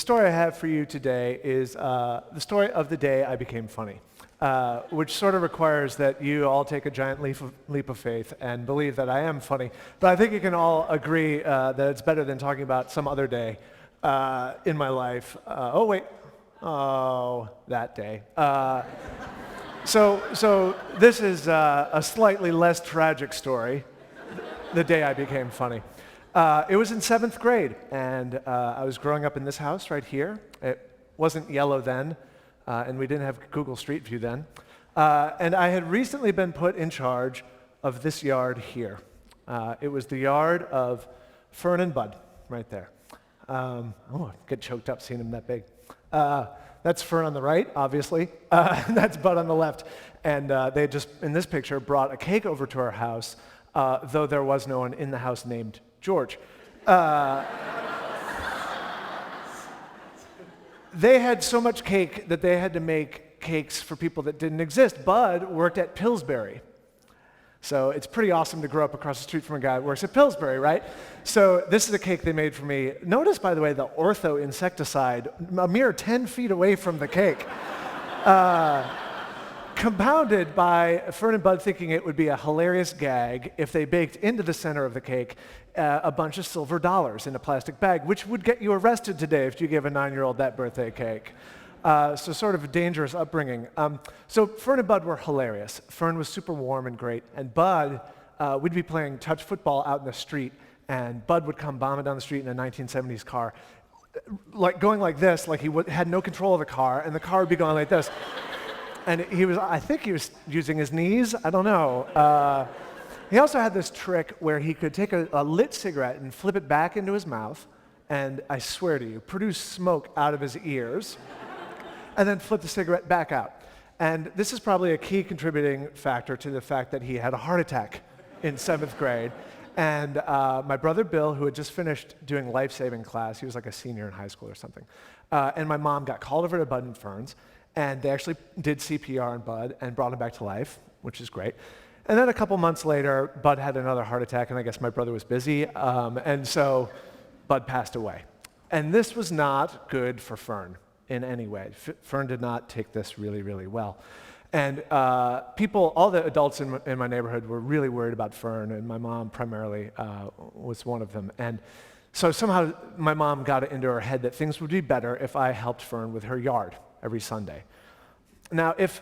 story I have for you today is the story of the day I became funny, which sort of requires that you all take a giant leap of faith and believe that I am funny. But I think you can all agree that it's better than talking about some other day in my life. That day. So this is a slightly less tragic story, the day I became funny. It was in 7th grade, and I was growing up in this house right here. It wasn't yellow then, and we didn't have Google Street View then. And I had recently been put in charge of this yard here. It was the yard of Fern and Bud, right there. I get choked up seeing them that big. That's Fern on the right, obviously. That's Bud on the left. And they had just, in this picture, brought a cake over to our house, though there was no one in the house named George. They had so much cake that they had to make cakes for people that didn't exist. Bud worked at Pillsbury. So it's pretty awesome to grow up across the street from a guy who works at Pillsbury, right? So this is a cake they made for me. Notice, by the way, the ortho insecticide, a mere 10 feet away from the cake. Compounded by Fern and Bud thinking it would be a hilarious gag if they baked into the center of the cake a bunch of silver dollars in a plastic bag, which would get you arrested today if you gave a 9-year-old that birthday cake. So sort of a dangerous upbringing. So Fern and Bud were hilarious. Fern was super warm and great, and Bud, we'd be playing touch football out in the street, and Bud would come bombing down the street in a 1970s car, like going like this, like he had no control of the car, and the car would be going like this. And I think he was using his knees, I don't know. He also had this trick where he could take a lit cigarette and flip it back into his mouth, and I swear to you, produce smoke out of his ears, and then flip the cigarette back out. And this is probably a key contributing factor to the fact that he had a heart attack in 7th grade. And my brother Bill, who had just finished doing life-saving class, he was like a senior in high school or something, and my mom got called over to Bud and Fern's, and they actually did CPR on Bud and brought him back to life, which is great. And then a couple months later, Bud had another heart attack, and I guess my brother was busy, and so Bud passed away. And this was not good for Fern in any way. Fern did not take this really, really well. And all the adults in my neighborhood were really worried about Fern, and my mom primarily was one of them. And so somehow my mom got it into her head that things would be better if I helped Fern with her yard every Sunday. Now, if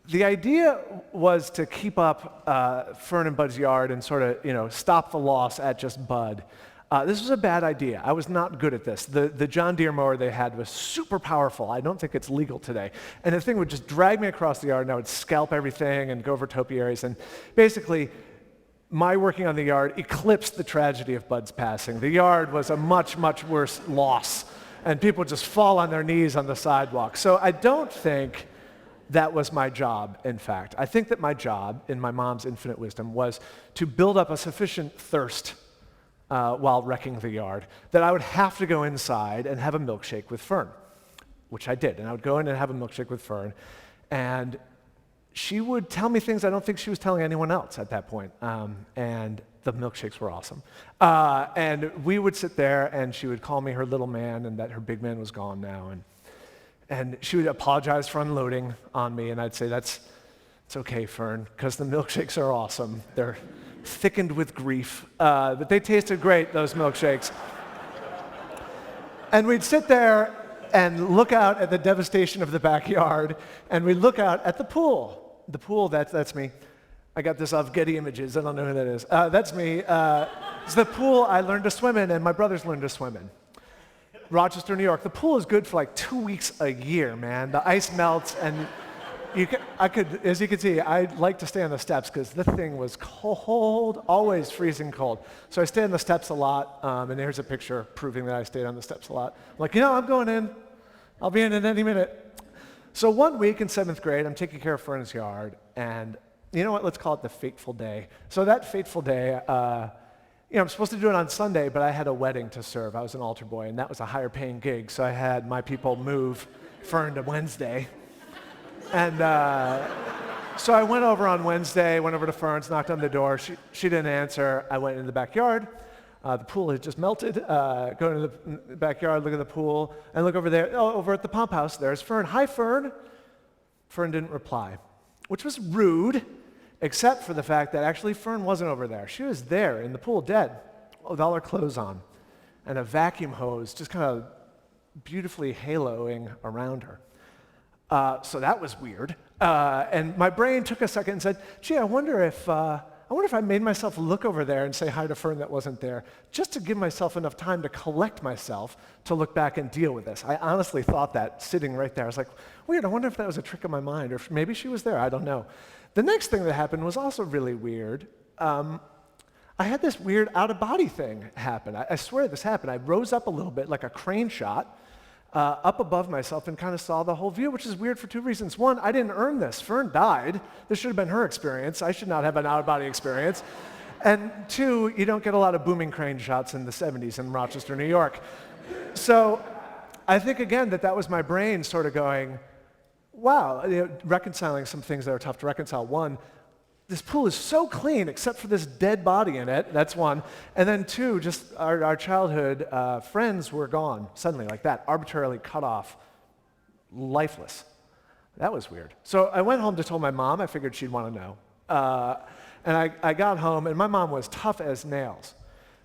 the idea was to keep up Fern and Bud's yard and sort of, stop the loss at just Bud, this was a bad idea. I was not good at this. The John Deere mower they had was super powerful. I don't think it's legal today. And the thing would just drag me across the yard, and I would scalp everything and go over topiaries. And basically, my working on the yard eclipsed the tragedy of Bud's passing. The yard was a much, much worse loss, and people would just fall on their knees on the sidewalk. So I don't think that was my job, in fact. I think that my job, in my mom's infinite wisdom, was to build up a sufficient thirst while wrecking the yard, that I would have to go inside and have a milkshake with Fern, which I did. And I would go in and have a milkshake with Fern, and she would tell me things I don't think she was telling anyone else at that point. And the milkshakes were awesome. And we would sit there, and she would call me her little man, and that her big man was gone now. And she would apologize for unloading on me, and I'd say, it's okay, Fern, because the milkshakes are awesome. They're thickened with grief, but they tasted great, those milkshakes. And we'd sit there and look out at the devastation of the backyard, and we'd look out at the pool. The pool, that's me. I got this off Getty Images, I don't know who that is. That's me. It's the pool I learned to swim in, and my brothers learned to swim in. Rochester, New York. The pool is good for like 2 weeks a year, man. The ice melts, and as you can see, I like to stay on the steps because the thing was cold, always freezing cold. So I stay on the steps a lot, and here's a picture proving that I stayed on the steps a lot. I'm like, I'm going in. I'll be in any minute. So one week in 7th grade, I'm taking care of Fern's yard, and you know what? Let's call it the fateful day. So that fateful day, I'm supposed to do it on Sunday, but I had a wedding to serve. I was an altar boy, and that was a higher paying gig, so I had my people move Fern to Wednesday. And so I went over on Wednesday, went over to Fern's, knocked on the door. She didn't answer. I went in the backyard. The pool had just melted. Go to the backyard, look at the pool, and look over there. Oh, over at the pump house, there's Fern. Hi, Fern. Fern didn't reply, which was rude, except for the fact that actually Fern wasn't over there. She was there in the pool, dead, with all her clothes on, and a vacuum hose just kind of beautifully haloing around her. So that was weird. And my brain took a second and said, gee, I wonder if I made myself look over there and say hi to Fern that wasn't there, just to give myself enough time to collect myself to look back and deal with this. I honestly thought that sitting right there. I was like, weird, I wonder if that was a trick of my mind, or if maybe she was there, I don't know. The next thing that happened was also really weird. I had this weird out-of-body thing happen. I swear this happened. I rose up a little bit, like a crane shot, up above myself and kind of saw the whole view, which is weird for two reasons. One, I didn't earn this. Fern died. This should have been her experience. I should not have an out-of-body experience. And two, you don't get a lot of booming crane shots in the 70s in Rochester, New York. So I think, again, that was my brain sort of going, wow, reconciling some things that are tough to reconcile. One, this pool is so clean except for this dead body in it. That's one. And then two, just our childhood friends were gone suddenly like that, arbitrarily cut off, lifeless. That was weird. So I went home to tell my mom. I figured she'd want to know. And I got home, and my mom was tough as nails.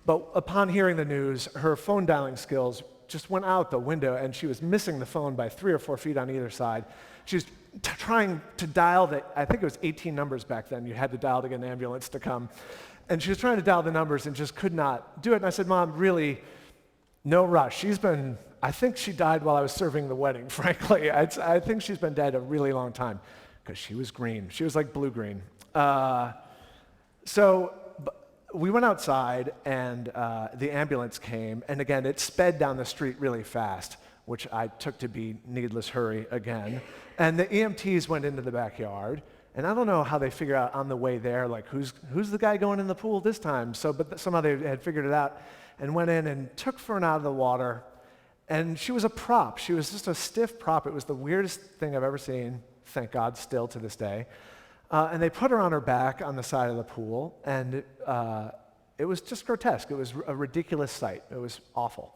But upon hearing the news, her phone dialing skills just went out the window, and she was missing the phone by 3 or 4 feet on either side. She was trying to dial I think it was 18 numbers back then. You had to dial to get an ambulance to come. And she was trying to dial the numbers and just could not do it. And I said, Mom, really, no rush. I think she died while I was serving the wedding, frankly. I think she's been dead a really long time, because she was green. She was like blue-green. So we went outside, and the ambulance came. And again, it sped down the street really fast, which I took to be needless hurry again. And the EMTs went into the backyard, and I don't know how they figured out on the way there, like, who's the guy going in the pool this time? But somehow they had figured it out and went in and took Fern out of the water. And she was a prop. She was just a stiff prop. It was the weirdest thing I've ever seen, thank God, still to this day. And they put her on her back on the side of the pool, and it was just grotesque. It was a ridiculous sight. It was awful.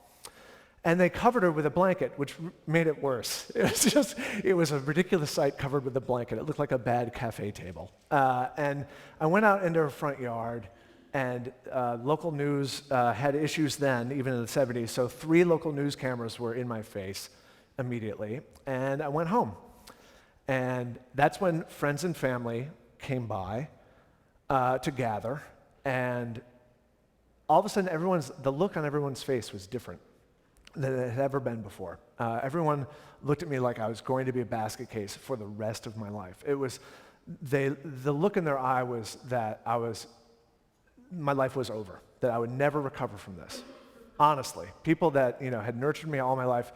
And they covered her with a blanket, which made it worse. It was a ridiculous sight covered with a blanket. It looked like a bad cafe table. And I went out into her front yard, and local news had issues then, even in the 70s, so 3 local news cameras were in my face immediately, and I went home. And that's when friends and family came by to gather, and all of a sudden, the look on everyone's face was different than it had ever been before. Everyone looked at me like I was going to be a basket case for the rest of my life. It was, the look in their eye was that my life was over, that I would never recover from this. Honestly, people that had nurtured me all my life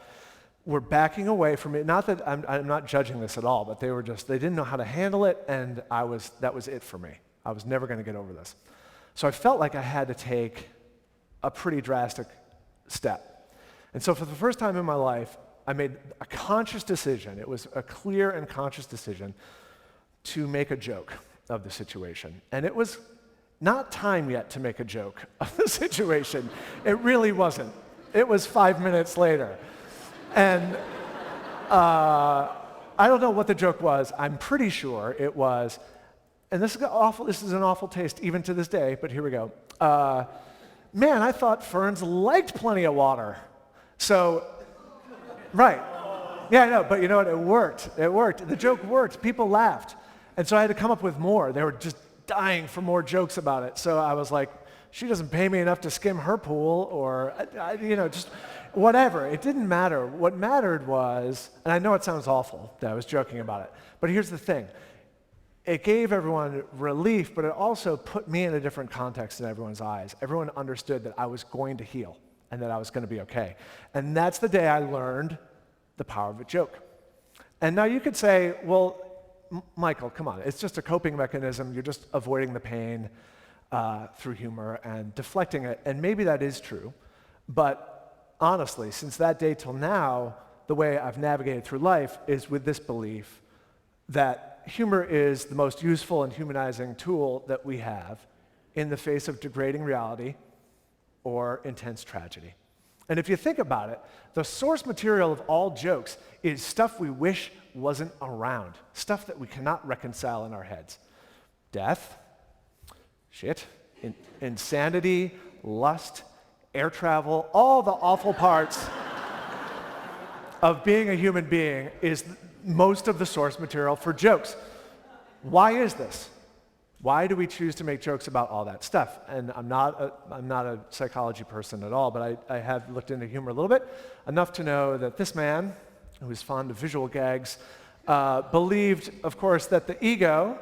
were backing away from it. Not that I'm not judging this at all, but they didn't know how to handle it, and that was it for me. I was never going to get over this. So I felt like I had to take a pretty drastic step. And so for the first time in my life, I made a conscious decision. It was a clear and conscious decision to make a joke of the situation. And it was not time yet to make a joke of the situation. It really wasn't. It was 5 minutes later. And I don't know what the joke was. I'm pretty sure it was, and this is an awful taste even to this day, but here we go. Man, I thought ferns liked plenty of water. So, right. Yeah, I know, but you know what? It worked. It worked. The joke worked. People laughed. And so I had to come up with more. They were just dying for more jokes about it. So I was like, she doesn't pay me enough to skim her pool, or, just whatever. It didn't matter. What mattered was, and I know it sounds awful that I was joking about it, but here's the thing. It gave everyone relief, but it also put me in a different context in everyone's eyes. Everyone understood that I was going to heal and that I was going to be okay. And that's the day I learned the power of a joke. And now you could say, well, Michael, come on, it's just a coping mechanism. You're just avoiding the pain through humor and deflecting it. And maybe that is true. But honestly, since that day till now, the way I've navigated through life is with this belief that humor is the most useful and humanizing tool that we have in the face of degrading reality or intense tragedy. And if you think about it, the source material of all jokes is stuff we wish wasn't around, stuff that we cannot reconcile in our heads. Death, shit, insanity, lust, air travel, all the awful parts of being a human being is most of the source material for jokes. Why is this? Why do we choose to make jokes about all that stuff? And I'm not a psychology person at all, but I have looked into humor a little bit, enough to know that this man, who is fond of visual gags, believed, of course, that the ego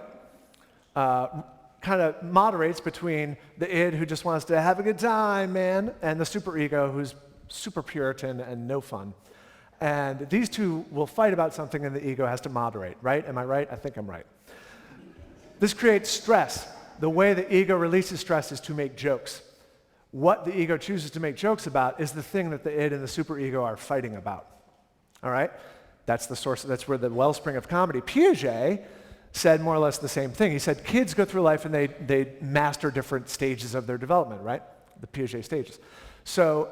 kind of moderates between the id, who just wants to have a good time, man, and the superego, who's super Puritan and no fun. And these two will fight about something and the ego has to moderate, right? Am I right? I think I'm right. This creates stress. The way the ego releases stress is to make jokes. What the ego chooses to make jokes about is the thing that the id and the superego are fighting about. All right? That's the source, that's where the wellspring of comedy. Piaget said more or less the same thing. He said kids go through life and they master different stages of their development, right? The Piaget stages. So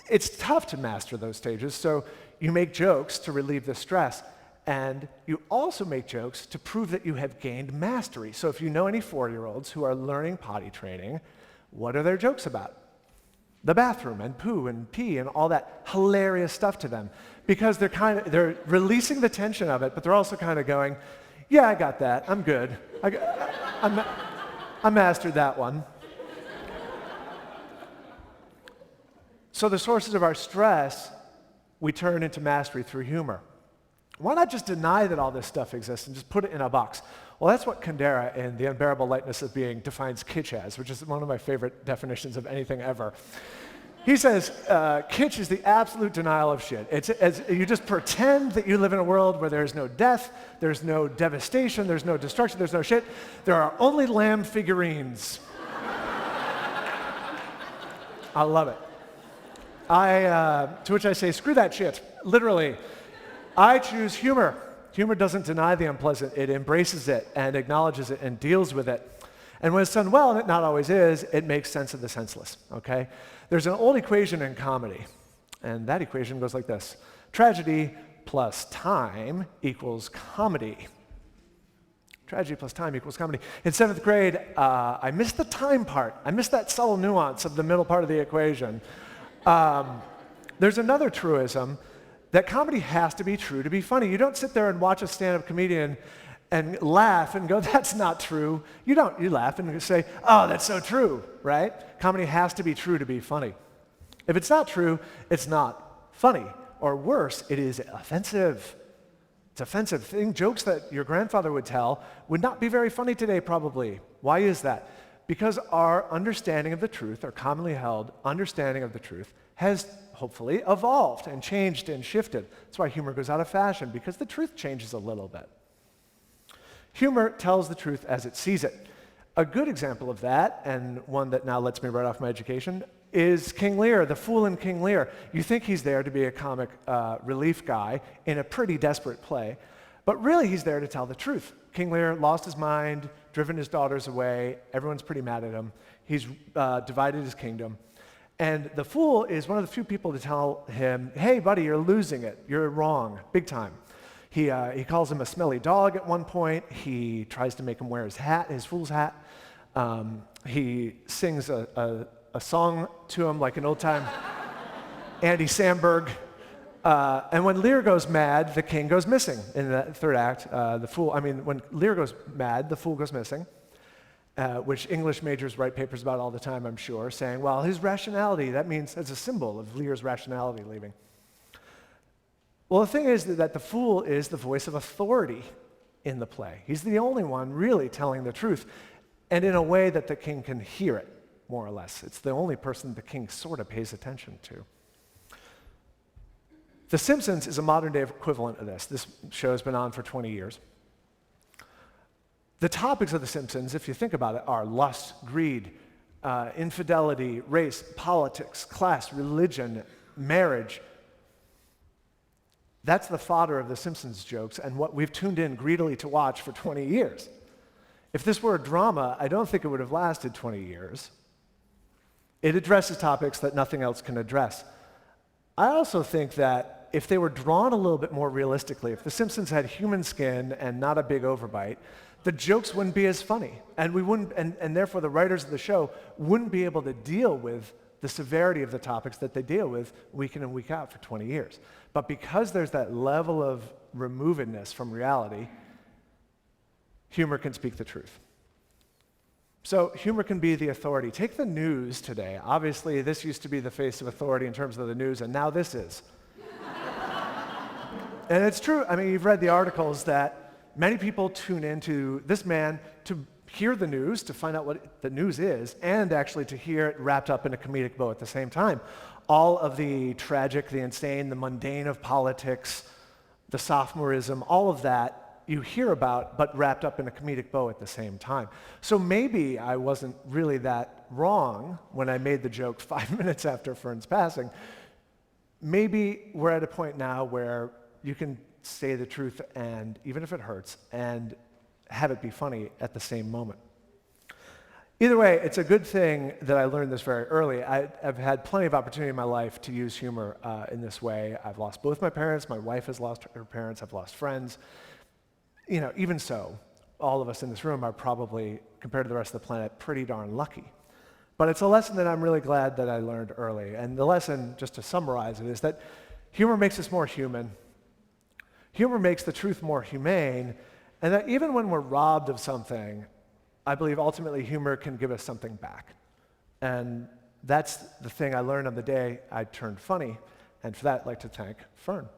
it's tough to master those stages, so you make jokes to relieve the stress. And you also make jokes to prove that you have gained mastery. So if you know any 4-year-olds who are learning potty training, what are their jokes about? The bathroom and poo and pee and all that hilarious stuff to them. Because they're releasing the tension of it, but they're also kind of going, yeah, I got that, I'm good. I mastered that one. So the sources of our stress, we turn into mastery through humor. Why not just deny that all this stuff exists and just put it in a box? Well, that's what Kundera in The Unbearable Lightness of Being defines kitsch as, which is one of my favorite definitions of anything ever. He says, kitsch is the absolute denial of shit. It's as you just pretend that you live in a world where there's no death, there's no devastation, there's no destruction, there's no shit. There are only lamb figurines. I love it. To which I say, screw that shit, literally. I choose humor. Humor doesn't deny the unpleasant. It embraces it and acknowledges it and deals with it. And when it's done well, and it not always is, it makes sense of the senseless, okay? There's an old equation in comedy, and that equation goes like this. Tragedy plus time equals comedy. Tragedy plus time equals comedy. In 7th grade, I missed the time part. I missed that subtle nuance of the middle part of the equation. There's another truism that comedy has to be true to be funny. You don't sit there and watch a stand-up comedian and laugh and go, that's not true. You don't. You laugh and you say, oh, that's so true, right? Comedy has to be true to be funny. If it's not true, it's not funny. Or worse, it is offensive. It's offensive. Jokes that your grandfather would tell would not be very funny today, probably. Why is that? Because our understanding of the truth, our commonly held understanding of the truth, has hopefully evolved and changed and shifted. That's why humor goes out of fashion, because the truth changes a little bit. Humor tells the truth as it sees it. A good example of that, and one that now lets me write off my education, is King Lear, the fool in King Lear. You think he's there to be a comic relief guy in a pretty desperate play, but really he's there to tell the truth. King Lear lost his mind, driven his daughters away, everyone's pretty mad at him, he's divided his kingdom. And the fool is one of the few people to tell him, hey, buddy, you're losing it. You're wrong, big time. He calls him a smelly dog at one point. He tries to make him wear his hat, his fool's hat. He sings a song to him like an old-time Andy Samberg. And when Lear goes mad, the king goes missing in the 3rd act. When Lear goes mad, the fool goes missing. Which English majors write papers about all the time, I'm sure, saying, well, his rationality, that means as a symbol of Lear's rationality leaving. Well, the thing is that the fool is the voice of authority in the play. He's the only one really telling the truth, and in a way that the king can hear it, more or less. It's the only person the king sort of pays attention to. The Simpsons is a modern-day equivalent of this. This show has been on for 20 years. The topics of The Simpsons, if you think about it, are lust, greed, infidelity, race, politics, class, religion, marriage. That's the fodder of The Simpsons jokes and what we've tuned in greedily to watch for 20 years. If this were a drama, I don't think it would have lasted 20 years. It addresses topics that nothing else can address. I also think that if they were drawn a little bit more realistically, if The Simpsons had human skin and not a big overbite, the jokes wouldn't be as funny, and we wouldn't, and therefore the writers of the show wouldn't be able to deal with the severity of the topics that they deal with week in and week out for 20 years. But because there's that level of removedness from reality, humor can speak the truth. So humor can be the authority. Take the news today. Obviously, this used to be the face of authority in terms of the news, and now this is. And it's true. I mean, you've read the articles that many people tune into this man to hear the news, to find out what the news is, and actually to hear it wrapped up in a comedic bow at the same time. All of the tragic, the insane, the mundane of politics, the sophomorism, all of that you hear about, but wrapped up in a comedic bow at the same time. So maybe I wasn't really that wrong when I made the joke 5 minutes after Fern's passing. Maybe we're at a point now where you can say the truth, and even if it hurts, and have it be funny at the same moment. Either way, it's a good thing that I learned this very early. I've had plenty of opportunity in my life to use humor in this way. I've lost both my parents. My wife has lost her parents. I've lost friends. You know, even so, all of us in this room are probably, compared to the rest of the planet, pretty darn lucky. But it's a lesson that I'm really glad that I learned early. And the lesson, just to summarize it, is that humor makes us more human. Humor makes the truth more humane. And that even when we're robbed of something, I believe ultimately humor can give us something back. And that's the thing I learned on the day I turned funny. And for that, I'd like to thank Fern.